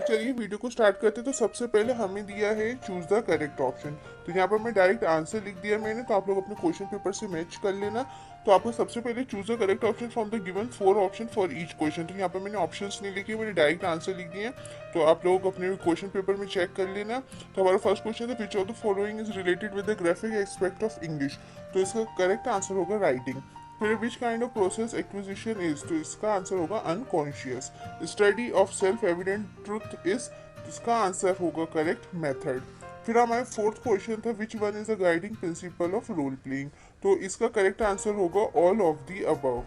चलिए वीडियो को स्टार्ट करते हैं। तो सबसे पहले हमें दिया है चूज द करेक्ट ऑप्शन। तो यहाँ पर मैं डायरेक्ट आंसर लिख दिया मैंने, तो आप लोग अपने क्वेश्चन पेपर से मैच कर लेना। तो आपको सबसे पहले choose the correct option from the given 4 option for each question. तो यहाँ पर मैंने ऑप्शंस नहीं लिखे, मैंने डायरेक्ट आंसर लिख दिए। तो आप लोग अपने क्वेश्चन पेपर में चेक कर लेना। तो हमारा फर्स्ट क्वेश्चन है, which of the following is related with the graphic aspect of English. तो इसका करेक्ट आंसर होगा राइटिंग। फिर which kind of process acquisition is, तो इसका आंसर होगा unconscious. Study of self evident truth is, इसका answer होगा करेक्ट मेथड। फिर हमारा फोर्थ क्वेश्चन था, which one is the guiding principle of role playing. तो इसका करेक्ट आंसर होगा ऑल ऑफ द अबव।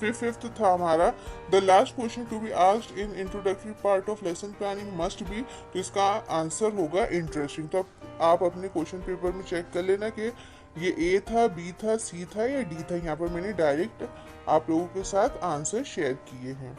फिर फिफ्थ था हमारा, the last question to be asked in introductory part of lesson planning must be. तो इसका answer होगा interesting. तो आप अपने क्वेश्चन पेपर में चेक कर लेना कि ये ए था, बी था, सी था या डी था। यहाँ पर मैंने डायरेक्ट आप लोगों के साथ आंसर शेयर किए हैं।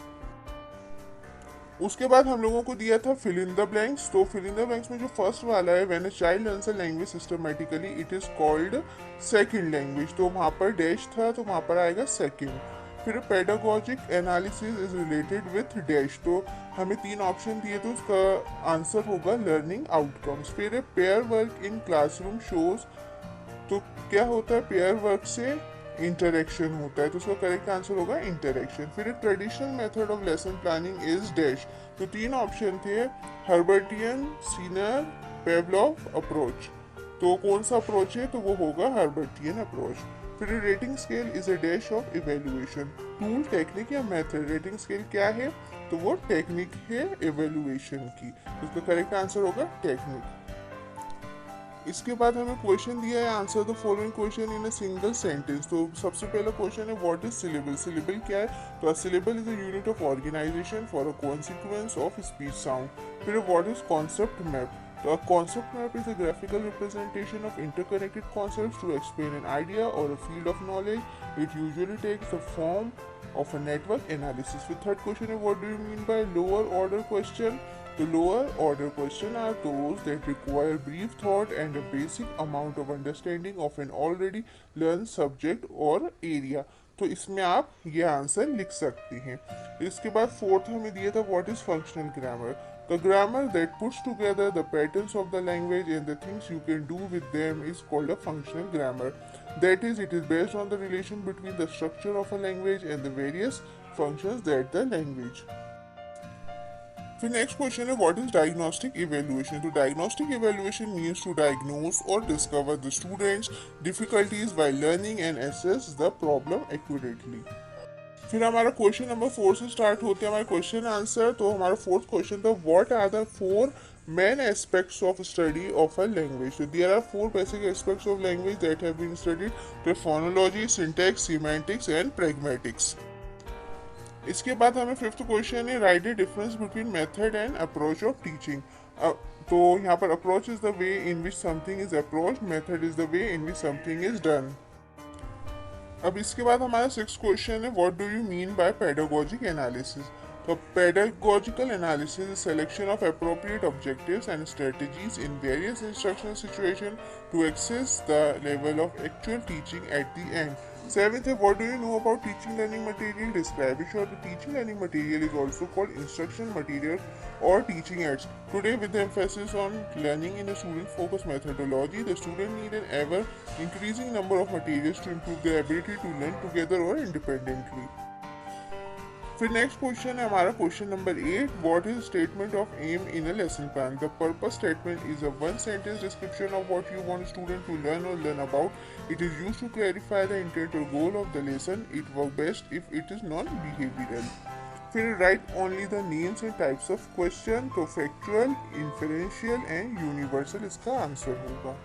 उसके बाद हम लोगों को दिया था फिल इन द ब्लैंक्स। तो फिल इन द ब्लैंक्स में जो फर्स्ट वाला है, when a child learns a language systematically it is called second language. तो वहाँ पर डैश था, तो वहाँ पर आएगा सेकंड। फिर pedagogic analysis is related with dash. तो हमें 3 ऑप्शन दिए, तो उसका आंसर होगा लर्निंग आउटकम्स। फिर pair work in classroom shows. तो क्या होता है, पेयर वर्क से इंटरेक्शन होता है, तो उसका करेक्ट आंसर होगा इंटरेक्शन। फिर एक traditional method of lesson planning is dash. तो 3 ऑप्शन थे, हर्बर्टियन, सीनर, पेवलॉव अप्रोच। तो कौन सा अप्रोच है, तो वो होगा हर्बर्टियन अप्रोच। फिर rating scale is a dash of evaluation. Tool, technique या मेथड। रेटिंग स्केल क्या है, तो वो टेक्निक है इवेल्युएशन की, तो उसका करेक्ट आंसर होगा टेक्निक। इसके बाद हमें क्वेश्चन दिया है, answer the following question in a single sentence. तो सबसे पहला क्वेश्चन है, व्हाट इज सिलेबल। सिलेबल क्या है, तो a syllable is a unit of organisation for a consequence of speech sound. फिर व्हाट इज कॉन्सेप्ट मैप। तो a concept map is a graphical representation of interconnected concepts to explain an idea और a field of knowledge. It usually takes the form of a network analysis. The third question is, what do you mean by lower order question? The lower order question are those that require brief thought and a basic amount of understanding of an already learned subject or area. तो इसमें आप ये answer लिख सकती हैं। इसके बाद fourth हमें दिया था, what is functional grammar. The grammar that puts together the patterns of the language and the things you can do with them is called a functional grammar. That is, it is based on the relation between the structure of a language and the various functions that the language. फिर next question है, what is diagnostic evaluation. तो diagnostic evaluation means to diagnose और discover the students difficulties while learning and assess the problem accurately. फिर हमारा question number 4 से start होते हैं हमारे क्वेश्चन आंसर। तो हमारा फोर्थ क्वेश्चन था, what are the 4 main aspects of study of a language. So there are 4 basic aspects of language that have been studied: the phonology, syntax, semantics and pragmatics. इसके बाद हमें fifth question है, write the difference between method and approach of teaching. तो यहाँ पर approach is the way in which something is approach, method is the way in which something is done. अब इसके बाद हमारा सिक्स क्वेश्चन है, what do you mean by pedagogic analysis. तो pedagogical analysis is selection of appropriate objectives and strategies in various instructional situations to access the level of actual teaching at the end. Seventh, what do you know about teaching learning material? Describe it. Sure, the teaching learning material is also called instruction material or teaching aids. Today, with the emphasis on learning in a student-focused methodology, the student need an ever increasing number of materials to improve their ability to learn together or independently. फिर next question है हमारा question number 8, what is statement of aim in a lesson plan. The purpose statement is a one sentence description of what you want student to learn और learn about. It is used to clarify the intent और goal of the lesson. It work best if it is non behavioural. फिर write only the names and types of question. तो factual, inferential and universal इसका answer होगा।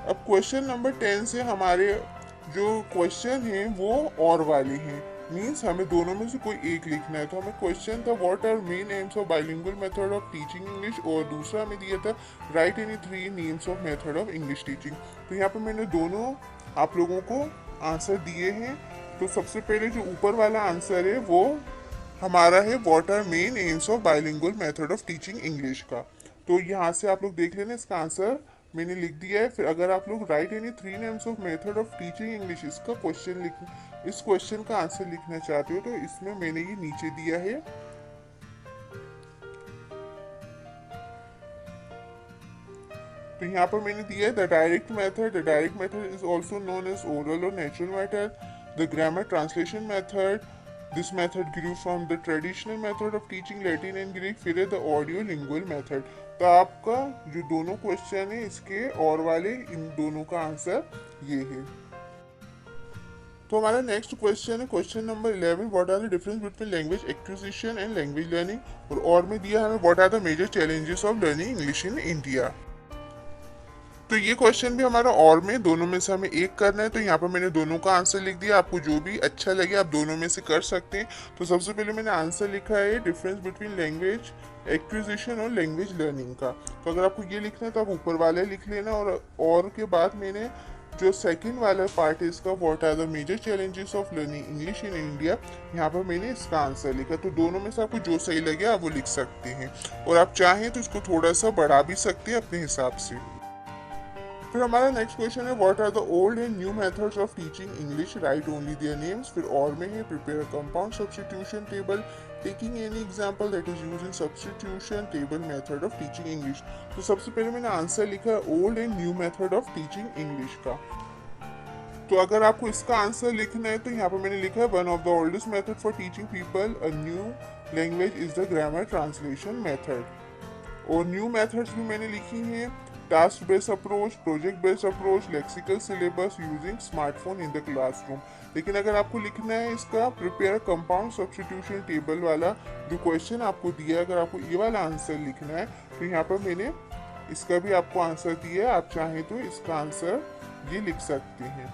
अब question number 10 से हमारे जो question हैं वो और वाले हैं, मीन्स हमें दोनों में से कोई एक लिखना है। तो हमें क्वेश्चन था, what are main aims of bilingual method of teaching English, और दूसरा हमें दिया था, write any 3 names of method of English teaching. तो यहाँ पर मैंने दोनों आप लोगों को आंसर दिए हैं। तो सबसे पहले जो ऊपर वाला आंसर है वो हमारा है, what are main aims of bilingual method of teaching English का। तो यहाँ से आप लोग देख लेना, इसका आंसर मैंने लिख दिया है। फिर अगर आप लोग right any 3 names of method of teaching English इसका क्वेश्चन इस क्वेश्चन का आंसर लिखना चाहते हो, तो इसमें मैंने ये नीचे दिया है तो यहाँ पर मैंने दिया है the direct method. The direct method is also known as oral और natural method. The grammar translation method, this method grew from the traditional method of teaching Latin and Greek. फिर है द ऑडियो लिंगुअल मेथड. तो आपका जो दोनों question है इसके और वाले, इन दोनों का आंसर ये है. तो हमारा नेक्स्ट क्वेश्चन है question number 11. What are the difference between language acquisition and language learning. और में दिया हमें what are the major challenges of learning English in India. तो ये क्वेश्चन भी हमारा और में दोनों में से हमें एक करना है. तो यहाँ पर मैंने दोनों का आंसर लिख दिया. आपको जो भी अच्छा लगे आप दोनों में से कर सकते हैं. तो सबसे पहले मैंने आंसर लिखा है डिफरेंस बिटवीन लैंग्वेज एक्विजिशन और लैंग्वेज लर्निंग का. तो अगर आपको ये लिखना है तो आप ऊपर वाले लिख लेना. और के बाद मैंने जो सेकंड वाला पार्ट है इसका what are the major challenges of learning English in India, यहाँ पर मैंने इसका आंसर लिखा. तो दोनों में से आपको जो सही लगे आप वो लिख सकते हैं. और आप चाहें तो इसको थोड़ा सा बढ़ा भी सकते हैं अपने हिसाब से. फिर हमारा नेक्स्ट क्वेश्चन है what are the old and new methods of teaching English, write only their names. फिर और में है prepare compound substitution table, taking any example that is used in substitution table method of teaching English. तो सबसे पहले मैंने answer लिखा है old and new method of teaching English का. तो अगर आपको इसका आंसर लिखना है तो यहाँ पर मैंने लिखा है one of the oldest method for teaching people a new language is the grammar translation method. और न्यू मेथड्स भी मैंने लिखी हैं task based approach, project based approach, lexical syllabus using smartphone in the classroom. लेकिन अगर आपको लिखना है इसका प्रिपेयर कंपाउंड सब्स्टिट्यूशन टेबल वाला जो क्वेश्चन आपको दिया है, अगर आपको ये वाला आंसर लिखना है तो यहाँ पर मैंने इसका भी आपको आंसर दिया है. आप चाहें तो इसका आंसर ये लिख सकते हैं.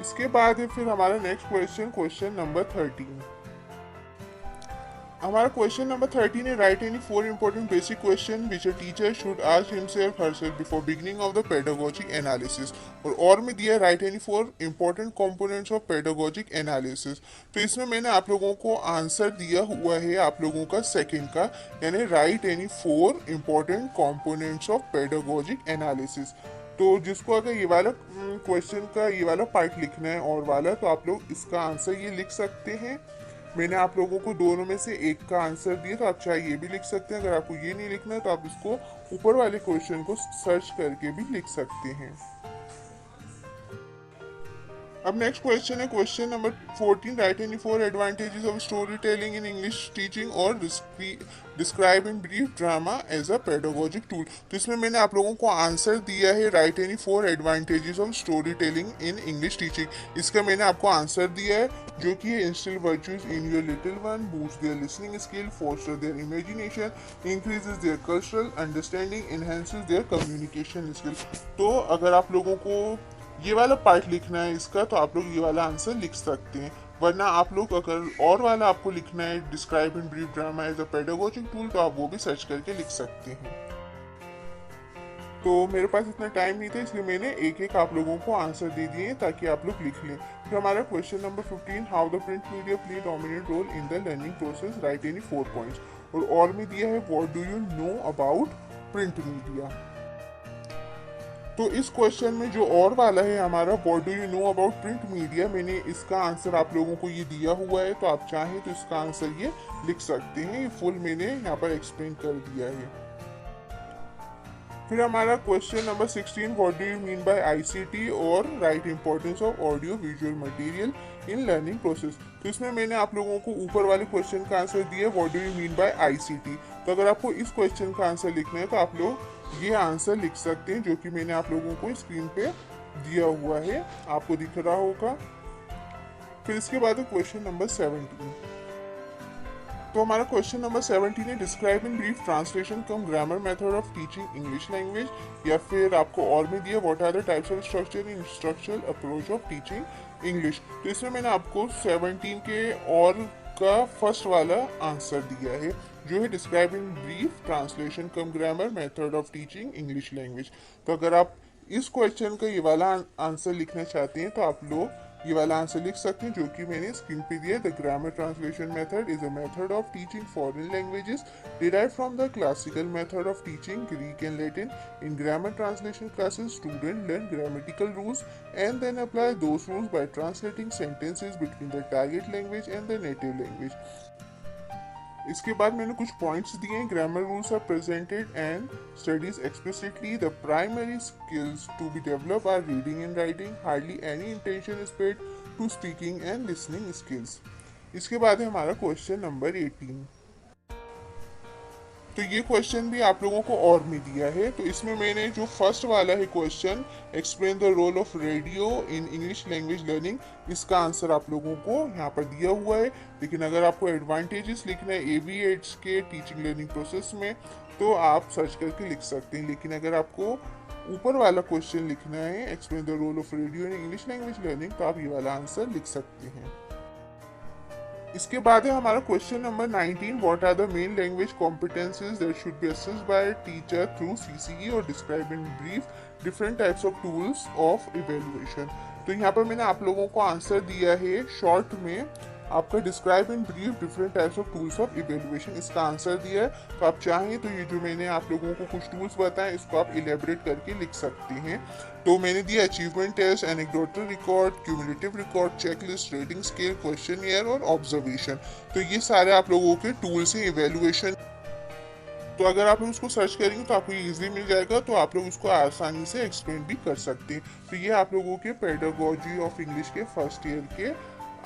इसके बाद है फिर हमारा नेक्स्ट क्वेश्चन क्वेश्चन नंबर 13. हमारा क्वेश्चन नंबर 13 है write any 4 important basic question which a teacher should ask himself herself before beginning of the pedagogic analysis. और में दिया है write any 4 important components of pedagogic analysis. तो इसमें मैंने आप लोगों को आंसर दिया हुआ है आप लोगों का सेकंड का, यानी write any 4 important components of pedagogic analysis. तो जिसको अगर ये वाला क्वेश्चन का ये वाला पार्ट लिखना है और वाला, तो आप लोग इसका आंसर ये लिख सकते हैं. मैंने आप लोगों को दोनों में से एक का आंसर दिया, तो आप चाहे ये भी लिख सकते हैं. अगर आपको ये नहीं लिखना है तो आप इसको ऊपर वाले क्वेश्चन को सर्च करके भी लिख सकते हैं. अब नेक्स्ट क्वेश्चन है question number 14 write any 4 advantages of story telling in English teaching और describe in brief drama as a pedagogic tool. तो इसमें मैंने आप लोगों को आंसर दिया है write any 4 advantages of story telling in English teaching. इसका मैंने आपको आंसर दिया है जो कि instil virtues in your little one, boost their listening skill, foster their imagination, increases there cultural understanding, enhances their communication skill. तो अगर आप लोगों को ये वाला पार्ट लिखना है इसका तो आप लोग ये वाला आंसर लिख सकते हैं. वरना आप लोग अगर और वाला आपको लिखना है describe in brief drama as a pedagogic tool, तो आप वो भी सर्च करके लिख सकते हैं. तो मेरे पास इतना टाइम नहीं था इसलिए मैंने एक एक आप लोगों को आंसर दे दिए ताकि आप लोग लिख लें. फिर हमारा question number 15 how the print media play dominant role in the learning process, write any 4 points. और में दिया है what do you know about print media. तो इस क्वेश्चन में जो और वाला है हमारा what do you know about print media, मैंने इसका आंसर आप लोगों को ये दिया हुआ है. तो आप चाहें तो इसका आंसर ये लिख सकते हैं. ये फुल मैंने यहाँ पर एक्सप्लेन कर दिया है. फिर हमारा question number 16 what do you mean by ICT और write importance of audio visual material in learning process. तो इसमें मैंने आप लोगों को ऊपर वाले क्वेश्चन का आंसर दिया what do you mean by ICT. तो अगर आपको इस क्वेश्चन का आंसर लिखना है तो आप लोग ये आंसर लिख सकते हैं जो कि मैंने आप लोगों को स्क्रीन पे दिया हुआ है, आपको दिख रहा होगा. फिर इसके बाद क्वेश्चन नंबर 17. तो हमारा क्वेश्चन नंबर 17 है describe in brief translation cum grammar method of teaching English language. या फिर आपको और में दिया what are the types of structure in instructional approach of teaching English. तो इसमें मैंने आपको 17 के और का फर्स्ट वाला आंसर दिया है जो है describe in brief translation cum grammar method of teaching English language. तो अगर आप इस क्वेश्चन का ये वाला आंसर लिखना चाहते हैं तो आप लोग ये वाला आंसर लिख सकते हैं जो कि मैंने स्क्रीन पे दिया. The grammar translation method is a method of teaching foreign languages derived from the classical method of teaching Greek and Latin. In grammar translation classes student learn grammatical rules and then apply those rules by translating sentences between the target language and the native language. इसके बाद मैंने कुछ points दिए हैं। Grammar rules are presented and studies explicitly. The primary skills to be develop are reading and writing. Hardly any intention is paid to speaking and listening skills. इसके बाद है हमारा क्वेश्चन नंबर 18। तो ये क्वेश्चन भी आप लोगों को और में दिया है। तो इसमें मैंने जो फर्स्ट वाला है question, explain the role of radio in English language learning, इसका आंसर आप लोगों को यहाँ पर दिया हुआ है। लेकिन अगर आपको एडवांटेजेस लिखना है AVETS के टीचिंग लर्निंग प्रोसेस में तो आप सर्च करके लिख सकते हैं। लेकिन अगर आपको ऊपर वाला क्वेश्चन लिखना है, explain the role of radio in English language learning, तो आप ये वाला आंसर लिख सकते हैं। इसके बाद है हमारा question number 19। What are the main language competencies that should be assessed by teacher through CCE और describe in brief different types of tools of evaluation. तो यहाँ पर मैंने आप लोगों को आंसर दिया है शॉर्ट में, आपका describe in brief different types of tools of evaluation, इसका आंसर दिया है। तो आप चाहें तो ये जो मैंने आप लोगों को कुछ टूल्स बताए इसको आप इलेबरेट करके लिख सकते हैं। तो मैंने दिया achievement test, anecdotal record, cumulative record, checklist, rating scale, questionnaire और ऑब्जर्वेशन। तो ये सारे आप लोगों के टूल्स हैं इवेल्युएशन। तो अगर आप उसको सर्च करेंगे तो आपको इजीली मिल जाएगा, तो आप लोग उसको आसानी से एक्सप्लेन भी कर सकते हैं। तो ये आप लोगों के पेडागोजी ऑफ इंग्लिश के फर्स्ट ईयर के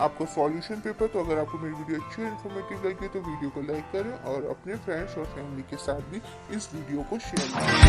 आपको सॉल्यूशन पेपर। तो अगर आपको मेरी वीडियो अच्छी और इन्फॉर्मेटिव लगी तो वीडियो को लाइक करें और अपने फ्रेंड्स और फैमिली के साथ भी इस वीडियो को शेयर करें।